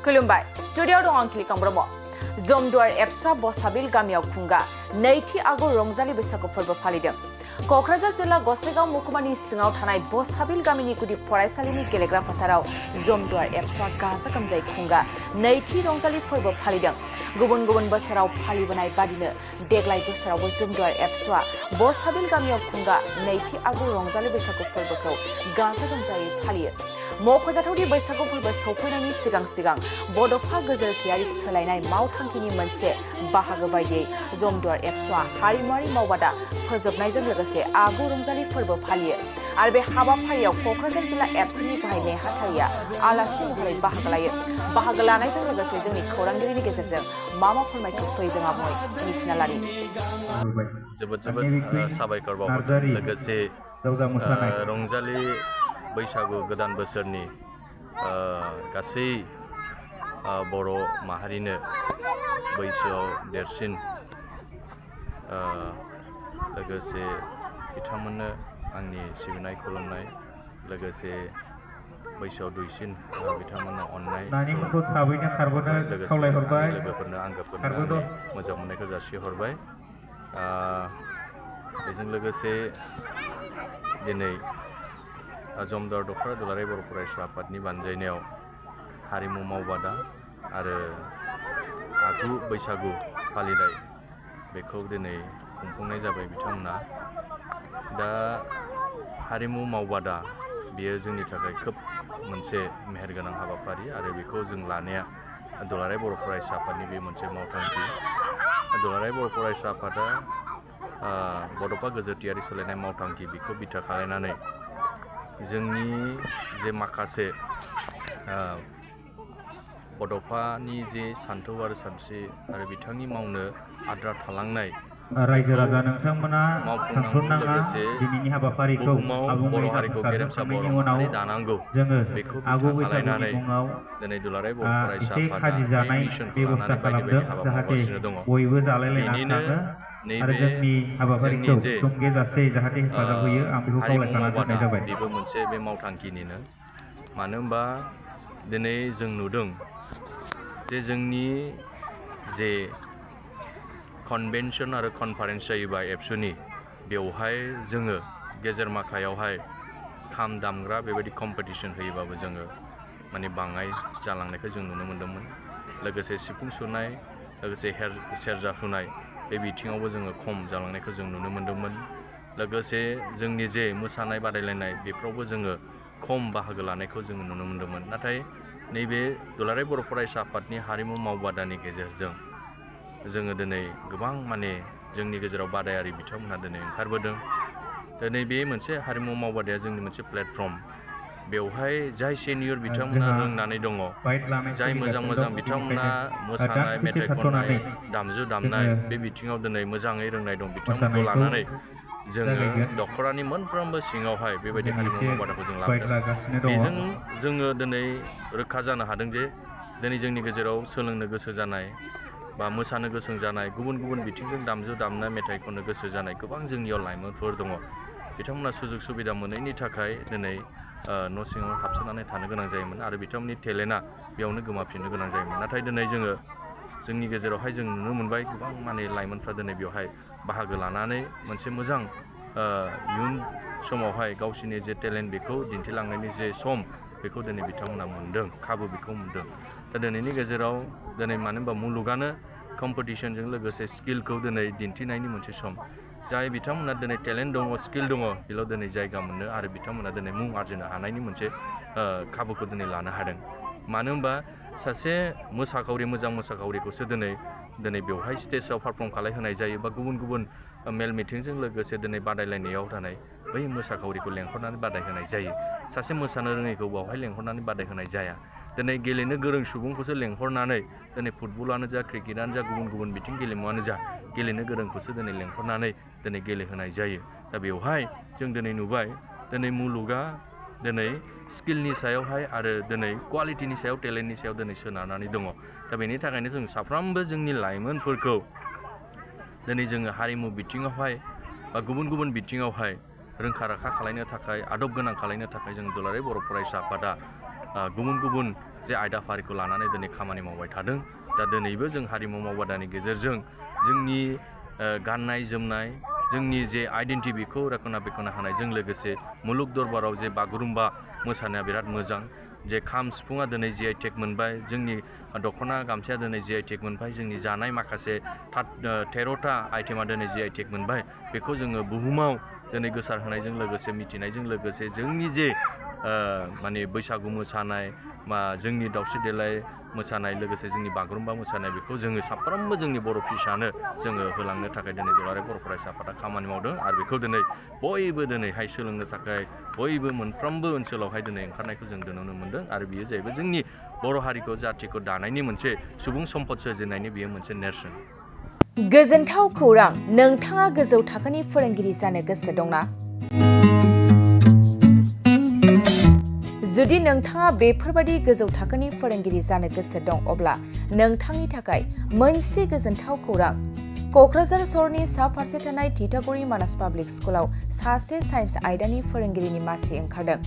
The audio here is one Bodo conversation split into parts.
खुलुमबाय स्टुडियोआव दं आं क्लिकां ब्रह्म जमदुवार एबसुआ बसाबिल गामियाव खुंगा 2 आगु रंजालि बैसागु फोरबो फालिदों क'क्राझार जिल्ला गसाइगाव महकुमानि सिङाव थानाय बसाबिल गामिनि गुदि फरायसालिनि गेलेग्रा फोथाराव जमदुवार एबसुआ गाजा गोमजायै खुंगा 2 रंजालि फोरबो फालिदों गुबुन गुबुन बोसोराव फालिबोनाय बादिनो देग्लाय बोसोरावबो जमदुवार एबसुआ बसाबिल गामियाव खुंगा 2 आगु रंजालि बैसागु फोरबोखौ गाजा गोमजायै फालियो मख'जाथावदि बैसागु फोरबो सौफैनायनि सिगां बड'फा गोजोरखियारि सोलायनाय मावथांखिनि मोनसे बाहागो बायदियै जमदुवार एबसुआ हारिमुआरि मावबादा फोजोबनायजों लोगोसे आगु रंजालि फोरबो फालियो आरो बे हाबाफारियाव क'क्राझार जिल्ला एबसुनि गाहाय नेहाथारिया आलासि महरै बाहागो लायो बाहागो लानायजों लोगोसे जोंनि खौरांगिरिनि गेजेरजों मा फोरमायथि फैयो जों आबुङै मिथिना लानि जोबोद साबायखर बावहरदों लोगोसे रंजालि बैसागु गोदान बोसोरनि गासै बर' माहारिनो बैसोआव देरसिन लोगोसे बिथांमोननो आंनि सिबिनाय खुलुमनाय लोगोसे बैसोआव दुइसिन बिथांमोननो अननाय लोगोफोरनो आंगोफोरनो मोजां मोननायखौ जासिहरबाय बेजों लोगोसे दिनै जमदुवार दख'रा दुलाराय बर' फरायसा आफादनि बानजायनायाव हारिमु मावबादा आरो आगु बैसागु फालिनाय बेखौ दिनै खुंफुंनाय जाबाय बिथांमोना दा हारिमु मावबादा बेयो जोंनि थाखाय खोब मोनसे मेहेरगोनां हाबाफारि आरो बेखौ जों लानाया दुलाराय बर' फरायसा आफादनि बे मोनसे मावथांखि दुलाराय बर' फरायसा आफादा बड'फा गोजोरथियारि सोलायनाय मावथांखि बेखौ बिथा खालामनानै जोंनि जे माखासे बड'फानि जे सान्थौ आरो सानस्रि आरो बिथांनि मावनो आद्रा थालांनाय रायजो राजा नोंथांमोना सानफ्रोमनाङा दिनैनि हाबाफारिखौ बर' हारिखौ गेरेमसा बर' माहारि दानांगौ बेखौ बिथा खालामनानै दिनै दुलाराय बर' फरायसा आफादा बे मिशनखौ लानानै बायदि बायदि हाबा मावगासिनो दङ बयबो जालायलायनानै नैबे जोंनि हाबाफारिखौ संगे जाहाथे हेफाजाब होयो आं बेखौ खावलायखाना दोननाय जाबाय बेबो मोनसे बे मावथांखिनिनो मानो होनबा दिनै जों नुदों जे जोंनि जे कनभेनसन आरो कनफारेन्स जायोबा एबसुनि बेवहाय जोङो गेजेर माखायावहाय खाम दामग्रा बेबायदि कम्पिटिसन होयोबाबो जोङो माने बाङाय जालांनायखौ जों नुनो मोन्दोंमोन लोगोसे सिफुं सुनाय लोगोसे सेरजा सुनाय बे बिथिङावबो जोङो खम जालांनायखौ जों नुनो मोन्दोंमोन लोगोसे जोंनि जे मोसानाय बादायलायनाय बेफोरावबो जोङो खम बाहागो लानायखौ जोङो नुनो मोन्दोंमोन नाथाय नैबे दुलाराय बर' फरायसा आफादनि हारिमु मावबादानि गेजेरजों जोङो दिनै गोबां माने जोंनि गेजेराव बादायारि बिथांमोनहा दिनै ओंखारबोदों दिनै बे मोनसे हारिमु मावबादाया जोंनि मोनसे प्लेटफर्म बेवहाय जाय सिनियर बिथांमोना रोंनानै दङ जाय मोजां बिथांमोना मोसानाय मेथाइ खननाय दामजु दामनाय बे बिथिङाव दिनै मोजाङै रोंनाय दं बिथांमोनखौ लानानै जोङो दख'रानि मोनफ्रोमबो सिङावहाय बेबायदि हारिमु मावबादाखौ जों लाबोदों बेजों जोङो दिनै रोखा जानो हादों जे दिनै जोंनि गेजेराव सोलोंनो गोसो जानाय बा मोसानो गोसो जानाय गुबुन बिथिंजों दामजु दामनाय मेथाइ खननो गोसो जानाय गोबां जोंनियाव लाइमोनफोर दङ बिथांमोना सुजुग सुबिदा मोनैनि थाखाय दिनै न' सिङाव हाबसोनानै थानो गोनां जायोमोन आरो बिथांमोननि टेलेन्टआ बेयावनो गोमाफिननो गोनां जायोमोन नाथाय दिनै जोङो जोंनि गेजेरावहाय जों नुनो मोनबाय गोबां माने लाइमोनफ्रा दिनै बेवहाय बाहागो लानानै मोनसे मोजां इयुन समावहाय गावसिनि जे टेलेन्ट बेखौ दिन्थिलांनायनि जे सम बेखौ दिनै बिथांमोना मोन्दों खाबु बेखौ मोन्दों दा दिनैनि गेजेराव दिनै मानो होनबा मुलुगानो कम्पिटिसनजों लोगोसे स्किलखौ दिनै दिन्थिनायनि मोनसे सम जाय बिथांमोना दिनै टेलेन्ट दङ स्किल दङ बेयाव दिनै जायगा मोनो आरो बिथांमोना दिनै मुं आरजिनो हानायनि मोनसे खाबुखौ दिनै लानो हादों मानो होनबा सासे मोजां मोसाखावरिखौसो दिनै बेवहाय स्टेजाव पारफर्म खालामहोनाय जायो बा गुबुन मेल मिटिंजों लोगोसे दिनै बादायलायनायाव थानाय बै मोसाखावरिखौ लेंहरनानै बादायहोनाय जायो सासे मोसानो रोङैखौ बावहाय लेंहरनानै बादायहोनाय जाया दिनै गेलेनो गोरों सुबुंखौसो लेंहरनानै दिनै फुटबलानो जा क्रिकेटानो जा गुबुन बिथिं गेलेमुआनो जा गेलेनो गोरोंखौसो दिनै लेंहरनानै दिनै गेलेहोनाय जायो दा बेवहाय जों दिनै नुबाय दिनै मुलुगा दिनै स्किलनि सायावहाय आरो दिनै क्वालिटिनि सायाव टेलेन्टनि सायाव दिनै सोनारनानै दङ दा बेनि थाखायनो जों साफ्रोमबो जोंनि लाइमोनफोरखौ दिनै जोङो हारिमु बिथिङावहाय बा गुबुन बिथिङावहाय रोंखा राखा खालामनो थाखाय आदब गोनां खालामनो थाखाय जों दुलाराय बर' फरायसा आफादा गुबुन जे आयदाफारिखौ लानानै दिनै खामानि मावबाय थादों। दा दिनैबो जों हारिमु मावबादानि गेजेरजों जोंनि गाननाय जोमनाय जोंनि जे आइडेन्टिटि बेखौ रक्षना होनायजों लोगोसे मुलुग दरबाराव जे बागुरुम्बा मोसानाया बिराद मोजां। जे खाम सिफुङा दिनै GI टेग मोनबाय, जोंनि दख'ना गामसाया दिनै GI टेग मोनबाय, जोंनि जानाय माखासे 13टा आइटेमा दिनै GI टेग मोनबाय। बेखौ जोङो बुहुमाव दिनै गोसारहोनायजों लोगोसे मिथिनायजों लोगोसे जोंनि जे माने बैसागु मोसानाय बा जोंनि दावस्रि देलाय मोसानाय लोगोसे जोंनि बागुरुम्बा मोसानाय बेखौ जोङो साफ्रोमबो जोंनि बर' फिसानो जोङो होलांनो थाखाय दिनै दुलाराय बर' फरायसा आफादा खामानि मावदों आरो बेखौ दिनै बयबो दिनैहाय सोलोंनो थाखाय बयबो मोनफ्रोमबो ओनसोलावहाय दिनै ओंखारनायखौ जों नुनो मोनदों आरो बेयो जाहैबाय जोंनि बर' हारिखौ जाथिखौ दानायनि मोनसे सुबुं सम्पद सोरजिनायनि बेयो मोनसे नेरसोन। गोजोनथाव खौरां, नोंथाङा गोजौ थाखोनि फोरोंगिरि जानो गोसो दंना? जुदि नोंथाङा बेफोरबायदि गोजौ थाखोनि फोरोंगिरि जानो गोसो दं अब्ला नोंथांनि थाखाय मोनसे गोजोनथाव खौरां। क'क्राझार सहरनि सा फारसे थानाय थिथागुरि मानास पाब्लिक स्कुलाव सासे साइन्स आयदानि फोरोंगिरिनि मासि ओंखारदों।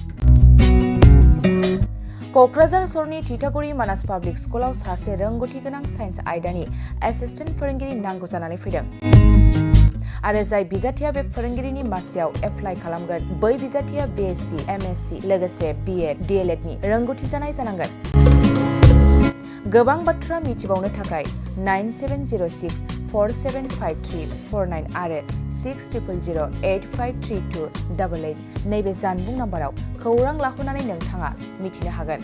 क'क्राझार सहरनि थिथागुरि मानास पाब्लिक स्कुलाव सासे रोंगौथि गोनां साइन्स आयदानि एसिस्टेन्ट फोरोंगिरि नांगौ जानानै फैदों। आरो जाय बिजाथिया बे फोरोंगिरिनि मासियाव एप्लाइ खालामगोन बै बिजाथिया BSc, MSc लोगोसे BEd, DLED नि रोंगौथि जानाय जानांगोन। गोबां बाथ्रा मिथिबावनो थाखाय 9706475349 आरो 6000853288 नैबे जानबुं नाम्बाराव खौरां लाहरनानै नोंथाङा मिथिनो हागोन।